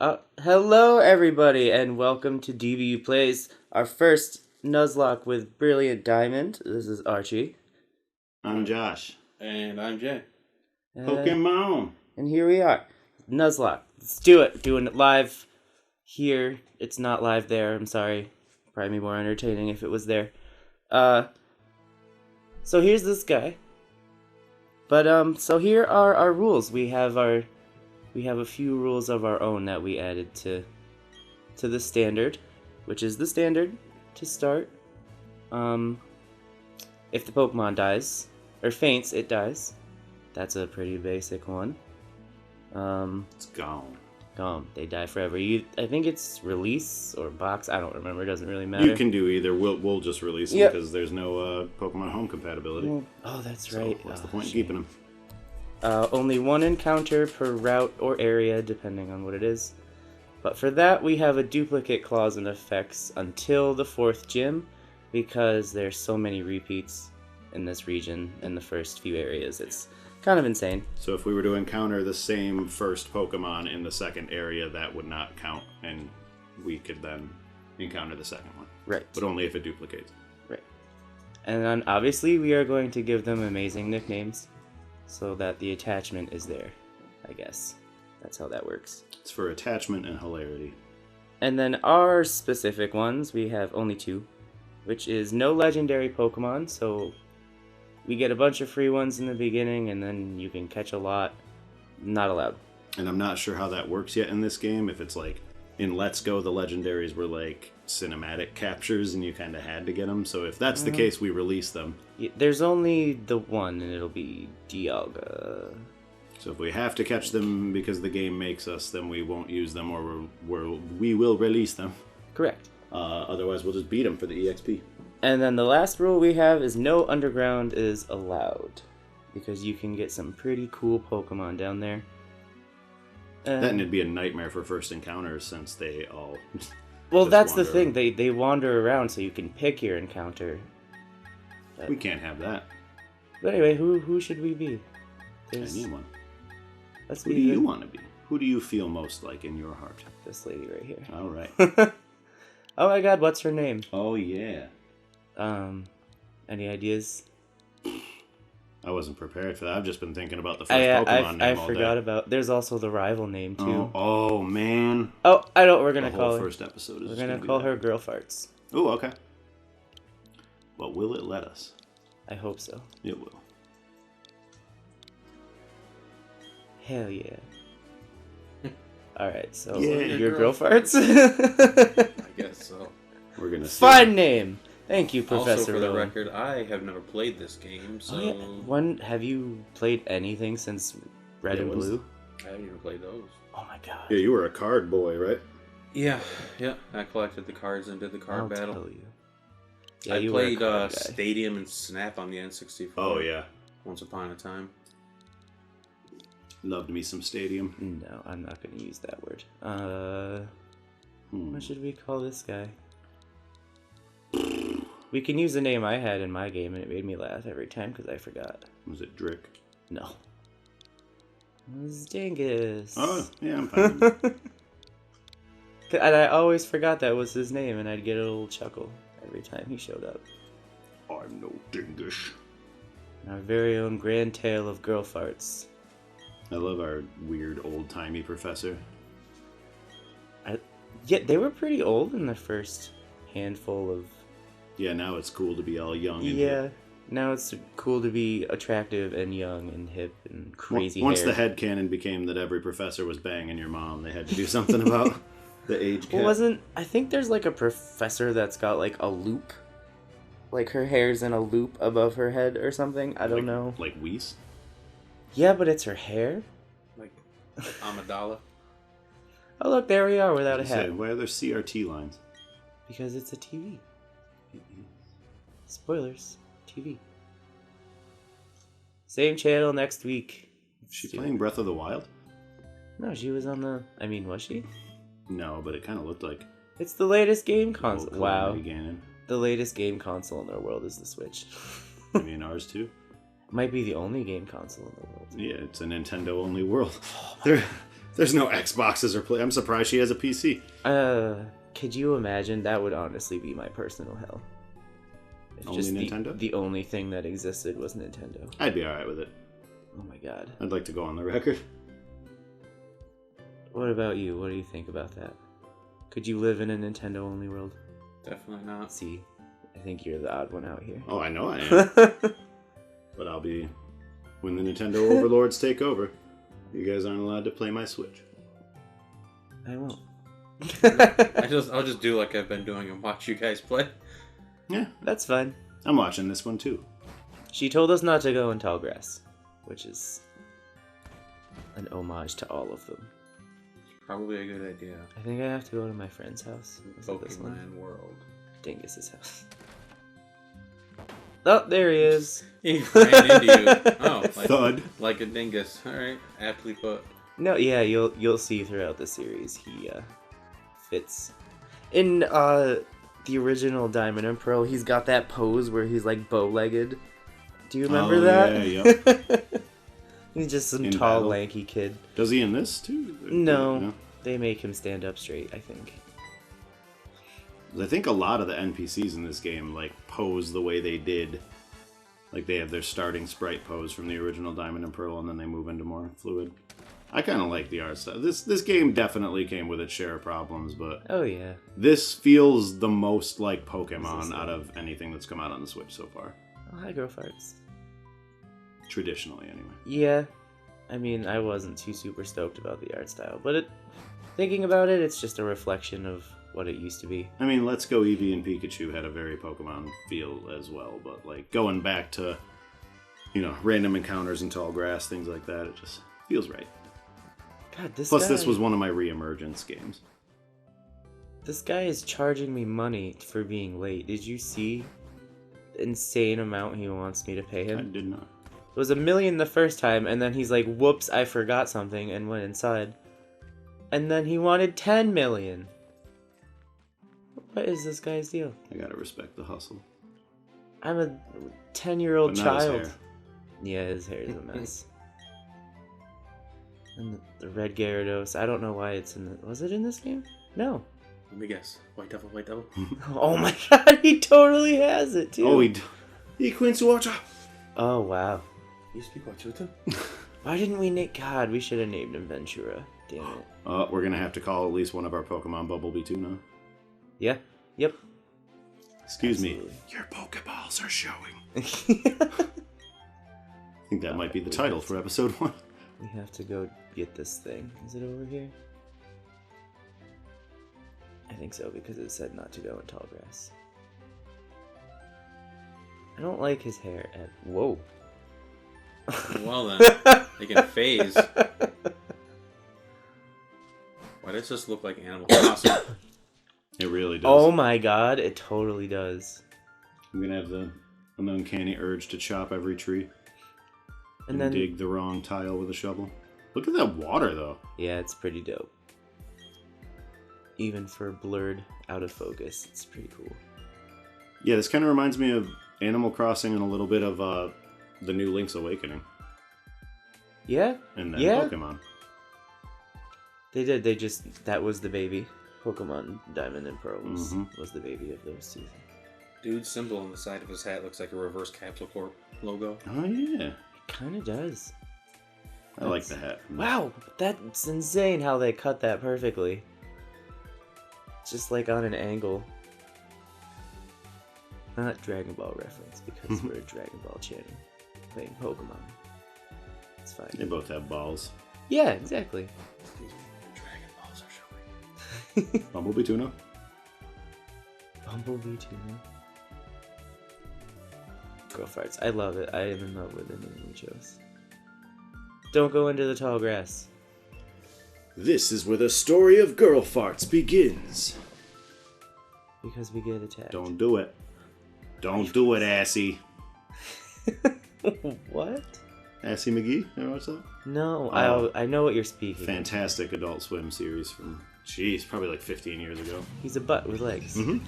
Hello everybody, and welcome to DBU Plays, our first Nuzlocke with Brilliant Diamond. This is Archie. I'm Josh. And I'm Jay. Pokemon! And here we are. Nuzlocke. Let's do it. Doing it live here. It's not live there, I'm sorry. Probably be more entertaining if it was there. So here's this guy. But, so here are our rules. We have a few rules of our own that we added to the standard, which is the standard to start. If the Pokemon dies, or faints, it dies. That's a pretty basic one. It's gone. Gone. They die forever. I think it's release or box. I don't remember. It doesn't really matter. You can do either. We'll just release them because there's no Pokemon Home compatibility. Oh, that's right. What's the point in keeping them? Only one encounter per route or area, depending on what it is. But for that, we have a duplicate clause and effects until the 4th gym, because there's so many repeats in this region in the first few areas. It's kind of insane. So if we were to encounter the same first Pokemon in the second area, that would not count, and we could then encounter the second one. Right. But only if it duplicates. Right. And then obviously we are going to give them amazing nicknames, so that the attachment is there, I guess. That's how that works. It's for attachment and hilarity. And then our specific ones, we have only 2, which is no legendary Pokemon, so we get a bunch of free ones in the beginning, and then you can catch a lot. Not allowed. And I'm not sure how that works yet in this game. If it's like, in Let's Go, the legendaries were like cinematic captures, and you kind of had to get them. So if that's the case, we release them. Yeah, there's only the one, and it'll be Dialga. So if we have to catch them because the game makes us, then we won't use them, or we will release them. Correct. Otherwise, we'll just beat them for the EXP. And then the last rule we have is no underground is allowed, because you can get some pretty cool Pokemon down there. Then it'd be a nightmare for first encounters, since they all well, just that's the wander thing. around. They wander around, so you can pick your encounter. We can't have that. But anyway, who should we be? Anyone. Let's Who be do you want to be? Who do you feel most like in your heart? this lady right here. All right. Oh my God, what's her name? Oh yeah. Any ideas? I wasn't prepared for that. I've just been thinking about the first Pokemon name I all forgot day. about. There's also the rival name too. Oh man. Oh, I know what we're gonna The call whole her. first episode is We're just gonna be call that. her Girl Farts. Oh, okay. Well, will it let us? I hope so. It will. Hell yeah. Alright, so Yeah, your Girl Farts? I guess so. We're gonna see. Fine name! Thank you, Professor Also, for the Rowan. record, I have never played this game, so Oh, yeah. Have you played anything since Red Yeah, and what's- Blue? I haven't even played those. Oh my God. Yeah, you were a card boy, right? Yeah. I collected the cards and did the card I'll battle. tell you. Yeah, I you were a played card guy. Stadium and Snap on the N64. Oh yeah. Once upon a time. Loved me some Stadium. No, I'm not gonna use that word. Hmm. What should we call this guy? We can use the name I had in my game, and it made me laugh every time because I forgot. Was it Drick? No. It was Dingus. Oh yeah, I'm fine. And I always forgot that was his name, and I'd get a little chuckle every time he showed up. I'm no dingus. Our very own grand tale of girl farts. I love our weird old-timey professor. Yeah, they were pretty old in the first handful of... Yeah, now it's cool to be all young and Yeah, hip. now it's cool to be attractive and young and hip and crazy Once hair. the headcanon became that every professor was banging your mom, they had to do something about the age cap. Well, I think there's like a professor that's got like a loop. Like her hair's in a loop above her head or something. I don't know. Like Whis? Yeah, but it's her hair. Like Amidala. Oh, look, there we are without a Say, hat. why are there CRT lines? Because it's a TV. Spoilers. TV. Same channel next week. Is she playing Breath of the Wild? No, she was on the... I mean, was she? No, but it kind of looked like It's the latest game the console. old Wow. Calamity Ganon. The latest game console in the world is the Switch. I mean, ours too. Might be the only game console in the world. Yeah, it's a Nintendo-only world. They're There's no Xboxes or play. I'm surprised she has a PC. Could you imagine? That would honestly be my personal hell. If Only Nintendo? The only thing that existed was Nintendo. I'd be alright with it. Oh my god. I'd like to go on the record. What about you? What do you think about that? Could you live in a Nintendo-only world? Definitely not. See, I think you're the odd one out here. Oh, I know I am. But I'll be... When the Nintendo overlords take over, you guys aren't allowed to play my Switch. I won't. I'll just do like I've been doing and watch you guys play. Yeah, That's fine. I'm watching this one too. She told us not to go in tall grass, which is an homage to all of them. Probably a good idea. I think I have to go to my friend's house. Is it this one? Pokemon World. Dingus's house. Oh, there he is. He ran into you. Oh, like, Thud. like a dingus. All right, aptly put. No, yeah, you'll see throughout the series he fits. In the original Diamond and Pearl, he's got that pose where he's like bow-legged. Do you remember that? Yeah. He's just some In tall, battle? lanky kid. Does he in this too? No, they make him stand up straight, I think. I think a lot of the NPCs in this game like pose the way they did. Like they have their starting sprite pose from the original Diamond and Pearl, and then they move into more fluid. I kind of like the art style. This game definitely came with its share of problems, but Oh yeah. this feels the most like This Pokemon is out of anything that's come out on the Switch so far. Oh, hi, girl farts. Traditionally, anyway. Yeah, I mean, I wasn't too super stoked about the art style, but thinking about it, it's just a reflection of what it used to be. I mean, Let's Go Eevee and Pikachu had a very Pokemon feel as well, but like going back to, random encounters in tall grass, things like that, it just feels right. God, this Plus, guy, this was one of my re-emergence games. This guy is charging me money for being late. Did you see the insane amount he wants me to pay him? I did not. It was $1 million the first time, and then he's like, whoops, I forgot something, and went inside. And then he wanted $10 million. What is this guy's deal? I gotta respect the hustle. I'm a 10-year-old But not his child. hair. Yeah, his hair is a mess. And the red Gyarados, I don't know why it's in the... Was it in this game? No. Let me guess. White Devil, White Devil. Oh my god, he totally has it, too. Oh, he Quincy Watcher. Oh, wow. You speak Wachuta? Why didn't we name... God, we should have named him Ventura. Damn it. We're gonna have to call at least one of our Pokemon Bumblebee too now. Yeah. Yep. Excuse Absolutely. me. Your Pokeballs are showing. We I think that might be the title for episode 1. have to go get this thing. Is it over here? I think so, because it said not to go in tall grass. I don't like his hair. Whoa. Well then, they can phase. Why does this look like Animal Crossing? It really does. Oh my god, it totally does. I'm gonna have an uncanny urge to chop every tree And and then, dig the wrong tile with a shovel. Look at that water, though. yeah, it's pretty dope. Even for blurred, out of focus, it's pretty cool. Yeah, this kind of reminds me of Animal Crossing and a little bit of the new Link's Awakening. Yeah? And then Yeah. Pokemon. They did, that was the baby. Pokemon Diamond and Pearl was the baby of those two. Dude's symbol on the side of his hat looks like a reverse Capsule Corp logo. Oh, yeah. It kind of does. I like the hat. Wow, that's insane how they cut that perfectly. Just like on an angle. Not Dragon Ball reference, because we're a Dragon Ball channel. Playing Pokemon. It's fine. They both have balls. Yeah, exactly. Excuse me, the Dragon Balls are showing. Bumblebee Tuna? Bumblebee too. Girl farts. I love it. I am in love with the name we chose. Don't go into the tall grass. This is where the story of girl farts begins. Because we get attacked. Don't do it. Don't do it, Assy. What? Assy McGee? You know what's that? No, Oh. I know what you're speaking. Fantastic Adult Swim series from, probably like 15 years ago. He's a butt with legs. I'm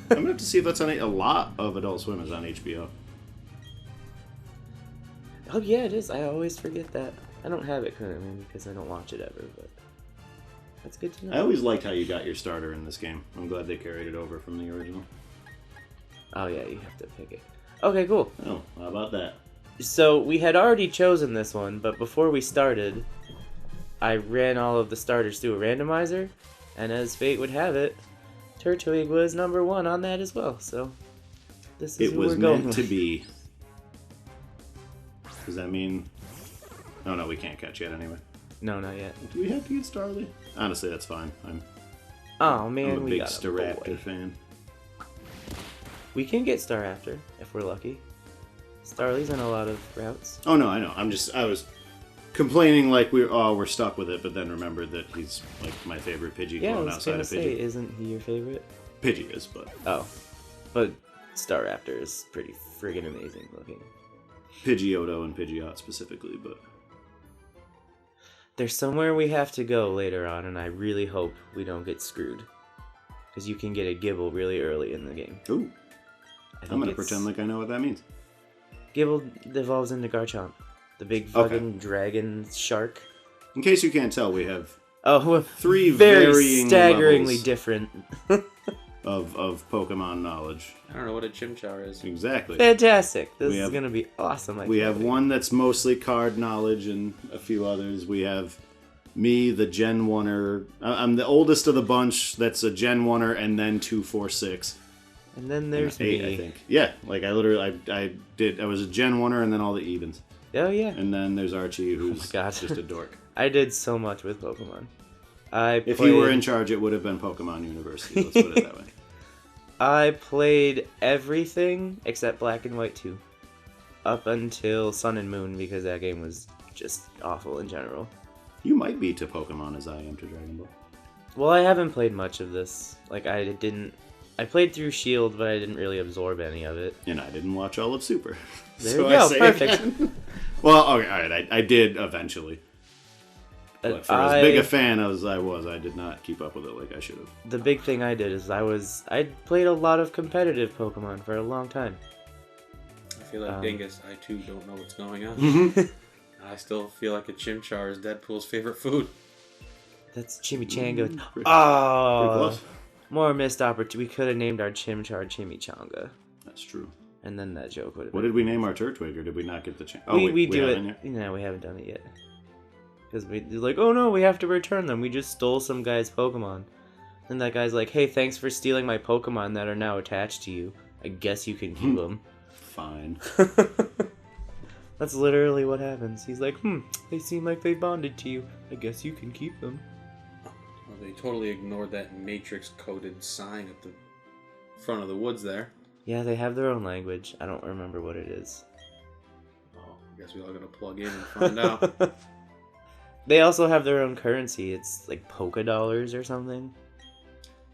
gonna have to see if that's on a lot of Adult Swim is on HBO. Oh yeah, it is. I always forget that. I don't have it currently because I don't watch it ever, but that's good to know. I always liked how you got your starter in this game. I'm glad they carried it over from the original. Oh yeah, you have to pick it. Okay, cool. Oh, how about that? So we had already chosen this one, but before we started, I ran all of the starters through a randomizer, and as fate would have it, Turtwig was number 1 on that as well. So this is It who was we're going meant with. to be. Does that mean... Oh no, we can't catch yet anyway. No, not yet. Do we have to get Starly? Honestly, that's fine. Oh man, I'm a we big got a Staraptor boy. fan. We can get Staraptor if we're lucky. Starly's in a lot of routes. Oh no, I know. I was complaining like we're stuck with it, but then remembered that he's like my favorite Pidgey Yeah, I clone was outside gonna of say, Pidgey. isn't he your favorite? Pidgey is, but Oh, but Staraptor is pretty friggin' amazing looking. Pidgeotto and Pidgeot specifically, but There's somewhere we have to go later on, and I really hope we don't get screwed. Because you can get a Gibble really early in the game. ooh, I I'm think gonna it's- pretend like I know what that means. Gibble evolves into Garchomp. The big fucking dragon shark. In case you can't tell, we have Oh, well, 3 very varying staggeringly levels different. of Pokemon knowledge. I don't know what a Chimchar is. Exactly. Fantastic. This We is have- going to be awesome. I We can't have wait. one that's mostly card knowledge and a few others. We have me, the Gen 1er. I'm the oldest of the bunch that's a Gen 1er and then 2, 4, 6. And then there's 8, me. I think. Yeah, like I was a Gen 1er and then all the evens. Oh, yeah. And then there's Archie, who's my God. just a dork. I did so much with Pokemon. If you were in charge, it would have been Pokemon University. Let's put it that way. I played everything except Black and White 2. Up until Sun and Moon, because that game was just awful in general. You might be to Pokemon as I am to Dragon Ball. Well, I haven't played much of this. Like, I played through Shield, but I didn't really absorb any of it. And I didn't watch all of Super. There you go, perfect. Well, okay, alright, I did eventually. But for as big a fan as I was, I did not keep up with it like I should have. The big thing I did is I played a lot of competitive Pokemon for a long time. I feel like Dingus, I too don't know what's going on. Mm-hmm. I still feel like a Chimchar is Deadpool's favorite food. That's Chimichanga. Pretty Oh, close. more missed opportunity. We could have named our Chimchar Chimichanga, That's true. and then that joke would have. What did we name our Turtwig, or did we not get the chance? We do haven't it. yet? No, we haven't done it yet. Because we're like, oh no, we have to return them. We just stole some guy's Pokemon. And that guy's like, hey, thanks for stealing my Pokemon that are now attached to you. I guess you can keep them. Fine. That's literally what happens. He's like, they seem like they bonded to you. I guess you can keep them. Well, they totally ignored that matrix-coded sign at the front of the woods there. Yeah, they have their own language. I don't remember what it is. Oh, I guess we all gotta plug in and find out. They also have their own currency. It's like polka dollars or something.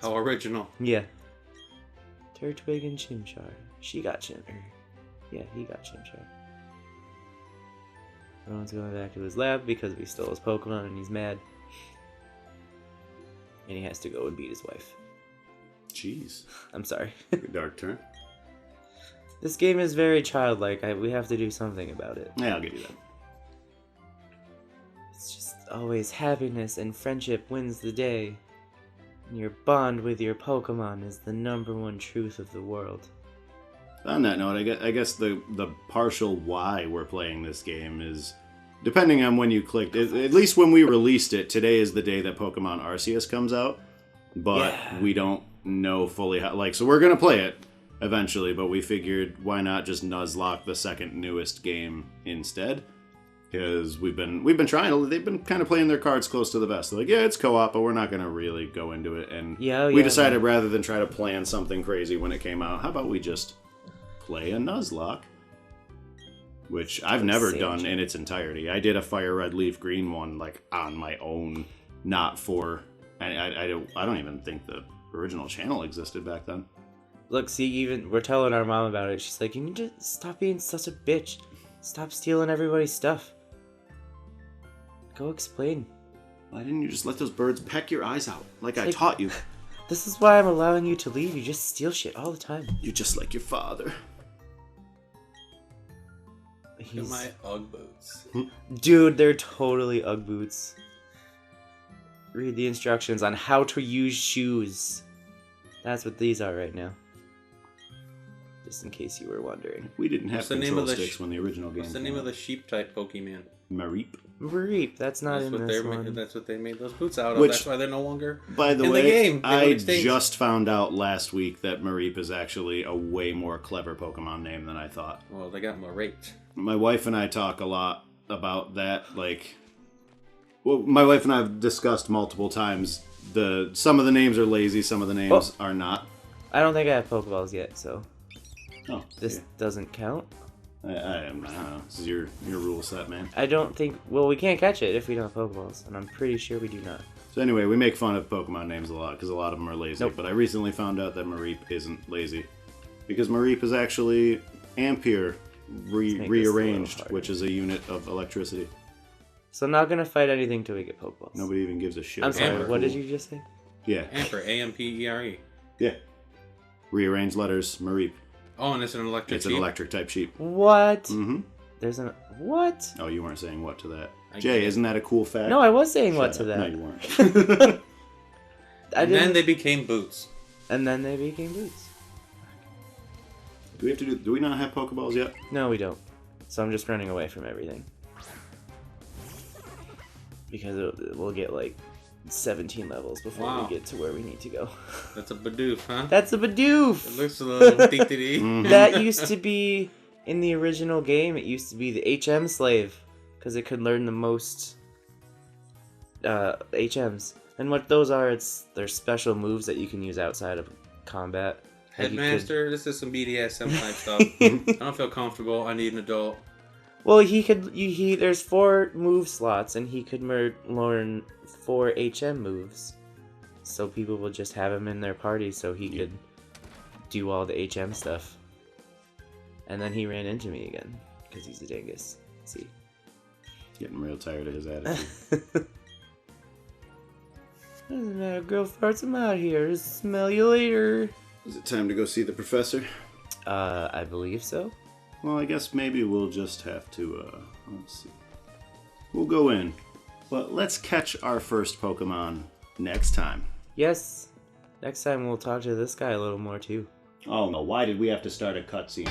How original. Yeah. Turtwig and Chimchar. She got yeah, he got Chimchar. Everyone's going back to his lab because we stole his Pokemon and he's mad. And he has to go and beat his wife. Jeez. I'm sorry. Dark turn. This game is very childlike. We have to do something about it. Yeah, I'll give you that. It's just always happiness and friendship wins the day. And your bond with your Pokemon is the #1 truth of the world. On that note, I guess the partial why we're playing this game is, depending on when you clicked, at least when we released it, today is the day that Pokemon Arceus comes out, but Yeah. we don't know fully how, so we're going to play it eventually, but we figured why not just Nuzlocke the second newest game instead, because we've been trying, they've been kind of playing their cards close to the vest. They're like, yeah, it's co-op, but we're not going to really go into it, and we decided rather than try to plan something crazy when it came out, how about we just play a Nuzlocke, which I've never done in its entirety. I did a Fire Red Leaf Green one on my own, not for. I don't even think the original channel existed back then. Look, see, even we're telling our mom about it. She's like, you need to stop being such a bitch. Stop stealing everybody's stuff. Go explain. Why didn't you just let those birds peck your eyes out like I like- taught you? This is why I'm allowing you to leave. You just steal shit all the time. You're just like your father. Look at my Ugg boots. Dude, they're totally Ugg boots. Read the instructions on how to use shoes. That's what these are right now. Just in case you were wondering. We didn't have What's the name control of the sticks when the original game What's the came name out. of the sheep type Pokemon? Mareep. Reap, that's not That's in what this they one. That's what they made those boots out of. Which- That's why they're no longer By the in way, the game. They went I extinct. just found out last week that Mareep is actually a way more clever Pokemon name than I thought. Well, they got raped. My wife and I talk a lot about that. Like, well, my wife and I have discussed multiple times. Some of the names are lazy, some of the names are not. I don't think I have Pokeballs yet, so Oh, this yeah. doesn't count. I don't know. This is your rule set, man. I don't think... Well, we can't catch it if we don't have Pokeballs, and I'm pretty sure we do not. So anyway, we make fun of Pokemon names a lot because a lot of them are lazy. Nope. But I recently found out that Mareep isn't lazy because Mareep is actually Ampere make this a little rearranged, harder. which is a unit of electricity. So I'm not gonna fight anything till we get Pokeballs. Nobody even gives a shit. I'm about sorry, how what did cool- you just say? Yeah, Amper, A-M-P-E-R-E. yeah. Rearranged letters, Mareep. Oh, and it's an electric It's an sheep? electric type sheep. What? Mm-hmm. There's an... What? Oh, you weren't saying what to that. I Jay, get it. isn't that a cool fact? No, I was saying what Shut to up. that. No, you weren't. I And didn't... then they became boots. And then they became boots. Do we not have Pokeballs yet? No, we don't. So I'm just running away from everything. Because we'll get like 17 levels before Wow. we get to where we need to go. That's a Bidoof, huh? That's a It Bidoof! looks a little dee-dee-dee. Mhm. That used to be, in the original game, it used to be the HM slave. Because it could learn the most HMs. And what those are, they're special moves that you can use outside of combat. Like you could- Headmaster, this is some BDSM type stuff. I don't feel comfortable. I need an adult. Well, there's 4 move slots, and he could learn 4 HM moves. So people will just have him in their party so he could do all the HM stuff. And then he ran into me again, because he's a dingus. See? Getting real tired of his attitude. Doesn't matter, girl farts, I'm out here. Smell you later. Is it time to go see the professor? I believe so. Well, I guess maybe we'll just have to, let's see. We'll go in, but let's catch our first Pokemon next time. Yes. Next time we'll talk to this guy a little more too. Oh no, why did we have to start a cutscene?